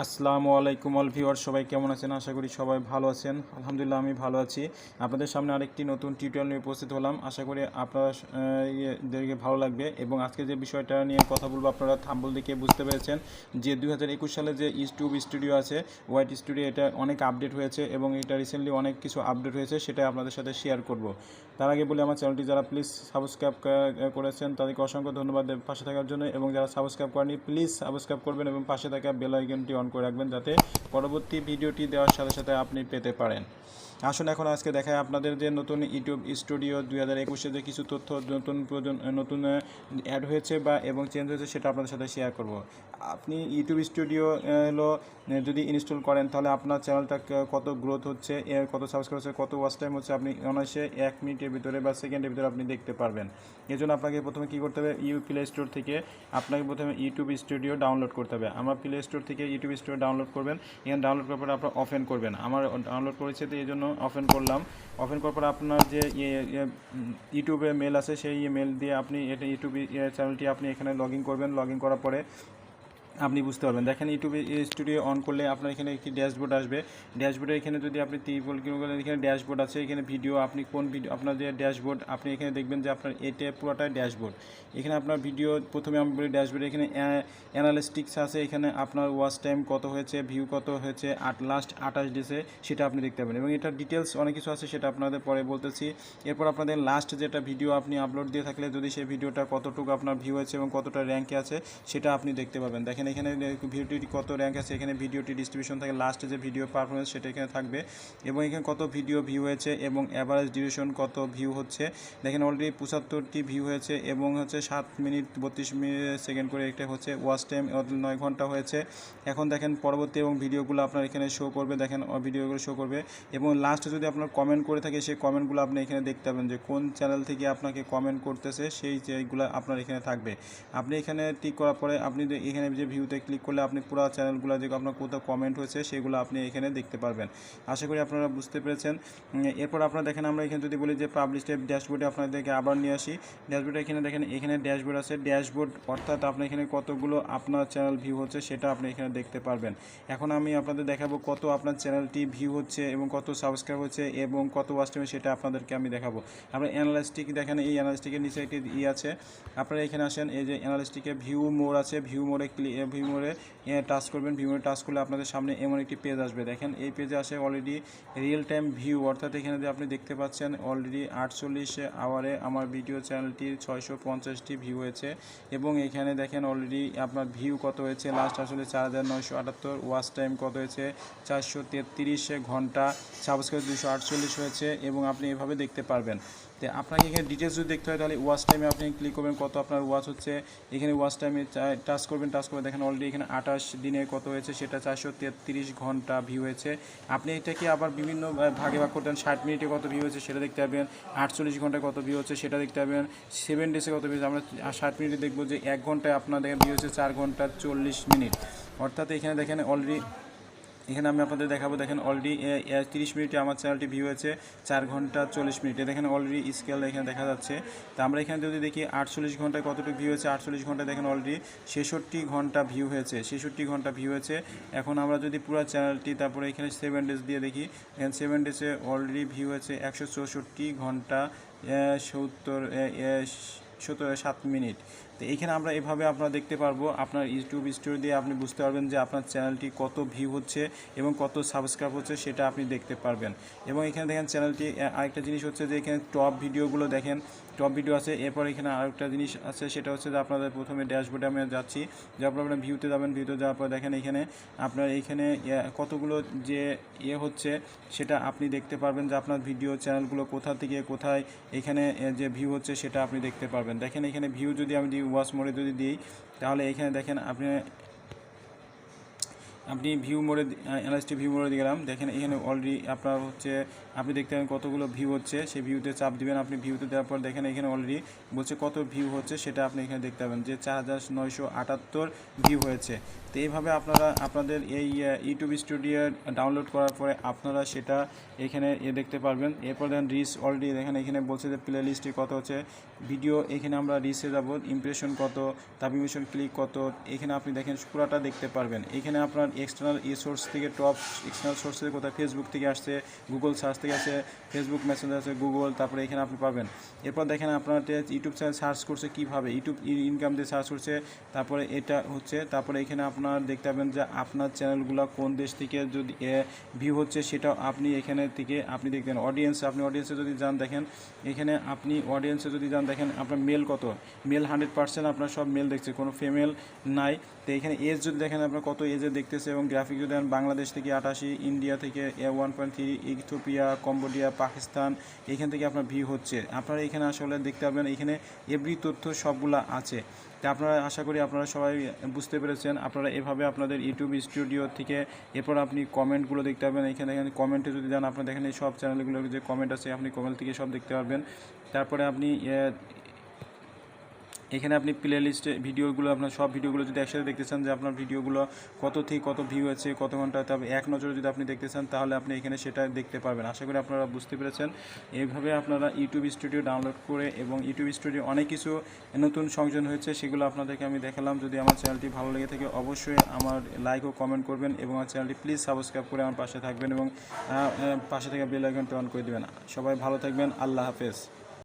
আসসালামু আলাইকুম all viewer, সবাই কেমন আছেন? আশা করি সবাই ভালো আছেন। আলহামদুলিল্লাহ আমি ভালো আছি। আপনাদের সামনে আরেকটি নতুন টিউটোরিয়াল নিয়ে উপস্থিত হলাম। আশা করি আপনাদেরকে ভালো লাগবে। এবং আজকে যে বিষয়টা নিয়ে কথা বলবো, আপনারা থাম্বনেল দেখে বুঝতে পেরেছেন যে 2021 সালে যে ইউটিউব স্টুডিও আছে, ওয়াইট স্টুডিও, এটা অনেক আপডেট হয়েছে এবং এটা রিসেন্টলি অনেক কিছু আপডেট হয়েছে, সেটা আপনাদের সাথে শেয়ার করব। তার আগে বলি, আমার চ্যানেলটি যারা প্লিজ সাবস্ক্রাইব করেছেন তাদেরকে অসংখ্য ধন্যবাদ পাশে থাকার জন্য, এবং যারা সাবস্ক্রাইব করেনি প্লিজ সাবস্ক্রাইব করবেন এবং পাশে থাকা বেল আইকনটি অন করে রাখবেন, যাতে পরবর্তী ভিডিওটি দেওয়ার সাথে সাথে আপনি পেতে পারেন। আসুন এখন আজকে দেখায় আপনাদের যে নতুন ইউটিউব স্টুডিও 2021-এ যে কিছু তথ্য নতুন অ্যাড হয়েছে বা এবং চেঞ্জ হয়েছে, সেটা আপনাদের সাথে শেয়ার করব। আপনি ইউটিউব স্টুডিও যদি ইনস্টল করেন, তাহলে আপনার চ্যানেলটা কত গ্রোথ হচ্ছে, কত সাবস্ক্রাইব হচ্ছে, কত ওয়াচ টাইম হচ্ছে, আপনি অনায়াসে 1 মিনিটের ভিতরে বা সেকেন্ডের ভিতরে আপনি দেখতে পারবেন। এই জন্য আপনাকে প্রথমে কী করতে হবে, প্লে স্টোর থেকে আপনাকে প্রথমে ইউটিউব স্টুডিও ডাউনলোড করতে হবে। আমার প্লে স্টোর থেকে ইউটিউব স্টুডিও ডাউনলোড করবেন। এখানে ডাউনলোড করার পরে আপনার ওপেন করবেন। আমার ডাউনলোড করেছে, তো এই জন্য ওপেন করলাম। ওপেন করার পরে আপনার যে ইউটিউবে মেল আছে, সেই মেল দিয়ে আপনি এটা ইউটিউব চ্যানেলটি আপনি এখানে লগ ইন করবেন। লগ ইন করার পরে আপনি বুঝতে পারবেন। দেখেন, ইউটিউব স্টুডিও অন করলে আপনার এখানে একটি ড্যাশবোর্ড আসবে। ড্যাশবোর্ডে এখানে যদি আপনি ত্রিপল ক্লিক করেন, এখানে ড্যাশবোর্ড আছে, এখানে ভিডিও, আপনি কোন ভিডিও, আপনার যে ড্যাশবোর্ড, আপনি এখানে দেখবেন যে আপনার এটা পুরোটাই ড্যাশবোর্ড। এখানে আপনার ভিডিও, প্রথমে আমি বলি ড্যাশবোর্ডে এখানে অ্যানালিস্টিক্স আছে, এখানে আপনার ওয়াচ টাইম কত হয়েছে, ভিউ কত হয়েছে, লাস্ট 28 ডেজে, সেটা আপনি দেখতে পাবেন। এবং এটা ডিটেলস অনেক কিছু আছে, সেটা আপনাদের পরে বলতেছি। এরপর আপনাদের লাস্ট যেটা ভিডিও আপনি আপলোড দিয়ে থাকলে, যদি সেই ভিডিওটা কতটুকু আপনার ভিউ হয়েছে এবং কতটা র্যাঙ্কে আছে, সেটা আপনি দেখতে পাবেন। দেখেন এখানে ভিডিওটি কত র্যাঙ্ক আছে, এখানে ভিডিওটি ডিস্ট্রিবিউশন থাকে, লাস্টে যে ভিডিও পারফরমেন্স সেটা এখানে থাকবে, এবং এখানে কত ভিডিও ভিউ হয়েছে এবং অ্যাভারেজ ডিউরেশন কত ভিউ হচ্ছে। দেখেন অলরেডি 75টি ভিউ হয়েছে এবং হচ্ছে 7 মিনিট 32 সেকেন্ড করে একটা হচ্ছে। ওয়াচ টাইম 9 ঘন্টা হয়েছে। এখন দেখেন পরবর্তী এবং ভিডিওগুলো আপনার এখানে শো করবে। দেখেন ভিডিওগুলো শো করবে, এবং লাস্টে যদি আপনার কমেন্ট করে থাকে, সেই কমেন্টগুলো আপনি এখানে দেখতে পাবেন যে কোন চ্যানেল থেকে আপনাকে কমেন্ট করতেছে, সেই যেগুলো আপনার এখানে থাকবে। আপনি এখানে টিক করার পরে আপনি এখানে যে ভিউতে ক্লিক করলে আপনি পুরো চ্যানেলগুলো যে আপনার কোথাও কমেন্ট হয়েছে, সেগুলো আপনি এখানে দেখতে পারবেন। আশা করি আপনারা বুঝতে পেরেছেন। এরপর আপনারা দেখেন, আমরা এখানে যদি বলি যে পাবলিশ ড্যাশবোর্ডে আপনাদেরকে আবার নিয়ে আসি। ড্যাশবোর্ডে এখানে দেখেন, এখানে ড্যাশবোর্ড আছে। ড্যাশবোর্ড অর্থাৎ আপনি এখানে কতগুলো আপনার চ্যানেল ভিউ হচ্ছে, সেটা আপনি এখানে দেখতে পারবেন। এখন আমি আপনাদের দেখাবো কত আপনার চ্যানেলটি ভিউ হচ্ছে এবং কত সাবস্ক্রাইব হচ্ছে এবং কত ওয়াচ টাইম, সেটা আপনাদেরকে আমি দেখাবো। আপনার অ্যানালিস্টিক দেখেন, এই অ্যানালিস্টিকের নিচে একটি আছে। আপনারা এখানে আসেন, এই যে অ্যানালিস্টিকে ভিউ মোর আছে, ভিউ মোরে টাচ করবেন। ভিউ মোরে টাচ করলে আপনাদের সামনে এমন একটি পেজ আসবে। দেখেন এই পেজে আসে অলরেডি রিয়েল টাইম ভিউ, অর্থাৎ এখানে যে আপনি দেখতে পাচ্ছেন অলরেডি 48 আওয়ারে আমার ভিডিও চ্যানেলটির 650টি ভিউ হয়েছে। এবং এখানে দেখেন অলরেডি আপনার ভিউ কত হয়েছে, লাস্ট আসলে 4978। ওয়াচ টাইম কত হয়েছে, 433 ঘন্টা। সাবস্ক্রাইব 248 হয়েছে, এবং আপনি এভাবে দেখতে পারবেন। তো আপনাকে এখানে ডিটেলস যদি দেখতে হয়, তাহলে ওয়াচ টাইমে আপনি ক্লিক করবেন, কত আপনার ওয়াচ হচ্ছে। এখানে ওয়াচ টাইমে টাচ করবেন। টাচ করে দেখেন অলরেডি এখানে 28 দিনে কত হয়েছে, সেটা 433 ঘন্টা ভিউ হয়েছে। আপনি এটাকে আবার বিভিন্ন ভাগে ভাগ করতেন। 60 মিনিটে কত ভিউ হয়েছে সেটা দেখতে পাবেন, 48 ঘন্টায় কত ভিউ হচ্ছে সেটা দেখতে পাবেন, 7 ডেজে কত ভিউ হচ্ছে। আমরা 60 মিনিটে দেখবো যে 1 ঘন্টায় আপনার দেখেন ভিউ হচ্ছে 4 ঘন্টা 40 মিনিট। অর্থাৎ এখানে দেখেন অলরেডি, এখানে আমি আপনাদের দেখাবো। দেখেন অলরেডি 30 মিনিটে আমার চ্যানেলটি ভিউ হয়েছে 4 ঘন্টা 40 মিনিটে। দেখেন অলরেডি স্কেল এখানে দেখা যাচ্ছে। তো আমরা এখানে যদি দেখি 48 ঘন্টায় কতটুকু ভিউ হয়েছে, 48 ঘন্টায় দেখেন অলরেডি 66 ঘন্টা ভিউ হয়েছে, 66 ঘন্টা ভিউ হয়েছে। এখন আমরা যদি পুরো চ্যানেলটি, তারপরে এখানে 7 ডেজ দিয়ে দেখি, এখানে 7 ডেজে অলরেডি ভিউ হয়েছে 164 ঘন্টা 7 মিনিট। তো এইখানে আমরা এভাবে আপনারা দেখতে পারবো, আপনার ইউটিউব স্টোরি দিয়ে আপনি বুঝতে পারবেন যে আপনার চ্যানেলটি কত ভিউ হচ্ছে এবং কত সাবস্ক্রাইব হচ্ছে, সেটা আপনি দেখতে পারবেন। এবং এখানে দেখেন চ্যানেলটি, আরেকটা জিনিস হচ্ছে যে এখানে টপ ভিডিওগুলো দেখেন, টপ ভিডিও আছে। এরপর এখানে আরেকটা জিনিস আছে, সেটা হচ্ছে যে আপনাদের প্রথমে ড্যাশবোর্ডে আমি যাচ্ছি, যার পর আপনার ভিউতে যাবেন। ভিউতে যাওয়ার পর দেখেন এখানে আপনার এইখানে কতগুলো যে হচ্ছে, সেটা আপনি দেখতে পারবেন যে আপনার ভিডিও চ্যানেলগুলো কোথা থেকে কোথায় এখানে যে ভিউ হচ্ছে, সেটা আপনি দেখতে পারবেন। দেখেন এখানে ভিউ যদি আমি ওয়াচ মোডে যদি দিই, তাহলে এখানে দেখেন আপনি ভিউ মোডে, অ্যানালিস্টিক ভিউ মোডে গেলাম। দেখেন এখানে অলরেডি আপনার হচ্ছে, আপনি দেখতে পাবেন কতগুলো ভিউ হচ্ছে। সেই ভিউতে চাপ দিবেন। আপনি ভিউতে দেওয়ার পর দেখেন এখানে অলরেডি বলছে কত ভিউ হচ্ছে, সেটা আপনি এখানে দেখতে পাবেন যে 4978 ভিউ হয়েছে। তো এইভাবে আপনারা আপনাদের এই ইউটিউব স্টুডিও ডাউনলোড করার পরে আপনারা সেটা এখানে দেখতে পারবেন। এরপর দেখেন রিচ, অলরেডি দেখেন এখানে বলছে যে প্লে লিস্টে কত হচ্ছে ভিডিও। এখানে আমরা রিচে যাব, ইমপ্রেশন কত, তাপ ইমপ্রেশন ক্লিক কত, এখানে আপনি দেখেন পুরাটা দেখতে পারবেন। এখানে আপনার এক্সটার্নাল সোর্স থেকে টপ এক্সটার্নাল সোর্স থেকে কোথায় ফেসবুক থেকে আসছে, গুগল সার্চ থেকে আসছে, ফেসবুক মেসেঞ্জার আছে, গুগল, তারপরে এখানে আপনি পাবেন। এরপর দেখেন আপনার ইউটিউব চ্যানেল সার্চ করছে কীভাবে, ইউটিউব ইনকাম দিয়ে সার্চ করছে, তারপরে এটা হচ্ছে, তারপরে এখানে আপনার দেখতে পাবেন যে আপনার চ্যানেলগুলো কোন দেশ থেকে যদি ভিউ হচ্ছে সেটাও আপনি এখানে থেকে আপনি দেখবেন। অডিয়েন্স, আপনি অডিয়েন্সে যদি যান দেখেন, এখানে আপনি অডিয়েন্সে যদি যান দেখেন আপনার মেল কত, মেল 100% আপনার সব মেল দেখছে, কোনো ফিমেল নাই। তো এখানে এজ যদি দেখেন আপনার কত এজে দেখতেছে, এবং গ্রাফিক যদি দেখেন বাংলাদেশ থেকে 88, ইন্ডিয়া থেকে 1.3, ইথিওপিয়া, কম্বোডিয়া, পাকিস্তান, এখান থেকে আপনার ভিউ হচ্ছে। আপনারা এখানে আসলে দেখতে পাবেন এখানে এভরি তথ্য সবগুলা আছে। তা আপনারা আশা করি আপনারা সবাই বুঝতে পেরেছেন। আপনারা এভাবে আপনাদের ইউটিউব স্টুডিও থেকে এরপর আপনি কমেন্টগুলো দেখতে পাবেন। এখানে কমেন্টে যদি যান আপনারা দেখেন এই সব চ্যানেলগুলোর যে কমেন্ট আছে আপনি কমেন্ট থেকে সব দেখতে পারবেন। তারপরে আপনি এখানে আপনি প্লে লিস্টে ভিডিওগুলো, আপনার সব ভিডিওগুলো যদি একসাথে দেখতে চান যে আপনার ভিডিওগুলো কত থেকে কত ভিউ আছে, কত ঘন্টা, তবে এক নজরে যদি আপনি দেখতে চান তাহলে আপনি এখানে সেটা দেখতে পারবেন। আশা করি আপনারা বুঝতে পেরেছেন। এইভাবে আপনারা ইউটিউব স্টুডিও ডাউনলোড করে, এবং ইউটিউব স্টুডিও অনেক কিছু নতুন সংযোজন হয়েছে সেগুলো আপনাদেরকে আমি দেখালাম। যদি আমার চ্যানেলটি ভালো লেগে থাকে অবশ্যই আমার লাইক ও কমেন্ট করবেন, এবং আমার চ্যানেলটি প্লিজ সাবস্ক্রাইব করে আমার পাশে থাকবেন, এবং পাশে থেকে বেল আইকনটি অন করে দেবেন। সবাই ভালো থাকবেন। আল্লাহ হাফেজ।